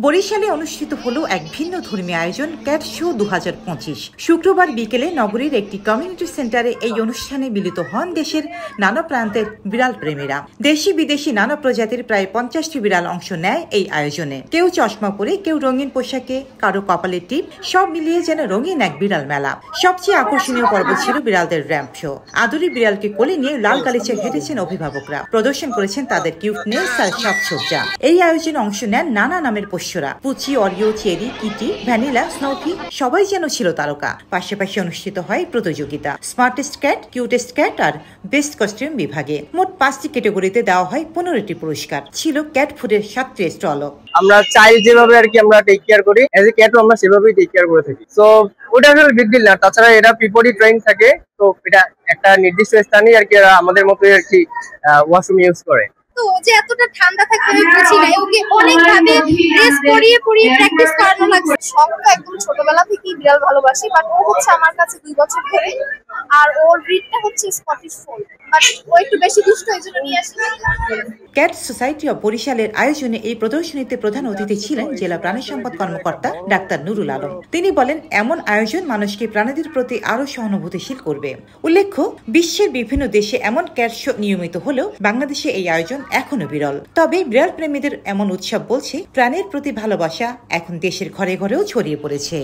বরিশালে অনুষ্ঠিত হলো এক ভিন্ন ধর্মী আয়োজন ক্যাট শো 2025। শুক্রবার বিকেলে নগরীর একটি কমিউনিটি সেন্টারে এই অনুষ্ঠানে মিলিত হন দেশের নানা প্রান্তের বিড়াল প্রেমীরা। দেশি বিদেশি নানা প্রজাতির প্রায় 50টি বিড়াল অংশ নেয় এই আয়োজনে। কেউ চশমা পরে, কেউ রঙিন পোশাকে, কারো কপালে টিপ, সব মিলিয়ে যেন রঙিন এক বিড়াল মেলা। সবচেয়ে আকর্ষণীয় পর্ব ছিল বিড়ালদের র্যাম্প শো। আদুরি বিড়ালকে কোলে নিয়ে লাল গালিচায় হেঁটেছেন অভিভাবকরা, প্রদর্শন করেছেন তাদের কিউটনেস আর সাজসজ্জা। এই আয়োজনে অংশ নেন নানা নামের পোষ্যরা, পুচি, অরিও, চেরি, কিটি, ভ্যানিলা, স্নোফি, সবাই যেন ছিল তারকা। পাশাপাশি অনুষ্ঠিত হয় প্রতিযোগিতা স্মার্টেস্ট ক্যাট, কিউটেস্ট ক্যাট আর বেস্ট কস্টিউম বিভাগে। মোট 5টি ক্যাটাগরিতে দেওয়া হয় 15টি পুরস্কার। ছিল ক্যাট ফুডের 7টি স্টলও। আমরা চাই যেভাবে আর কি আমরা টেক কেয়ার করি, এজ এ ক্যাটও আমরা সেভাবেই টেক কেয়ার করে থাকি। সো ওটা আসলে বিগ ডিল না। তাছাড়া এরা পিপডি ট্রেন থাকে, তো এটা একটা নির্দিষ্ট স্থানে আর কি আমাদের মতোই আর কি ওয়াশরুম ইউজ করে। তো যে এতটা ঠান্ডা থাকতে আমি বুঝি নাই, ওকে অনেক ভাবে ড্রেস পরিয়ে প্র্যাকটিস করানো লাগছে। শখ তো একদম ছোটবেলা থেকেই বিড়াল ভালোবাসি, বাট ও হচ্ছে আমার কাছে 2 বছর ধরে, আর ওর ব্রিডটা হচ্ছে স্কটিশ ফোল্ড, বাট ও একটু বেশি দুষ্ট, এইজন্য নিয়ে আসি। ক্যাট সোসাইটি অব বরিশালের আয়োজনে এই প্রদর্শনীতে প্রধান অতিথি ছিলেন জেলা প্রাণী সম্পদ কর্মকর্তা ডাক্তার নুরুল আলম। তিনি বলেন, এমন আয়োজন মানুষকে প্রাণীদের প্রতি আরো সহানুভূতিশীল করবে। উল্লেখ্য, বিশ্বের বিভিন্ন দেশে এমন ক্যাট শো নিয়মিত হলেও বাংলাদেশে এই আয়োজন এখনো বিরল। তবে বিড়াল প্রেমীদের এমন উৎসব বলছে প্রাণীর প্রতি ভালোবাসা এখন দেশের ঘরে ঘরেও ছড়িয়ে পড়েছে।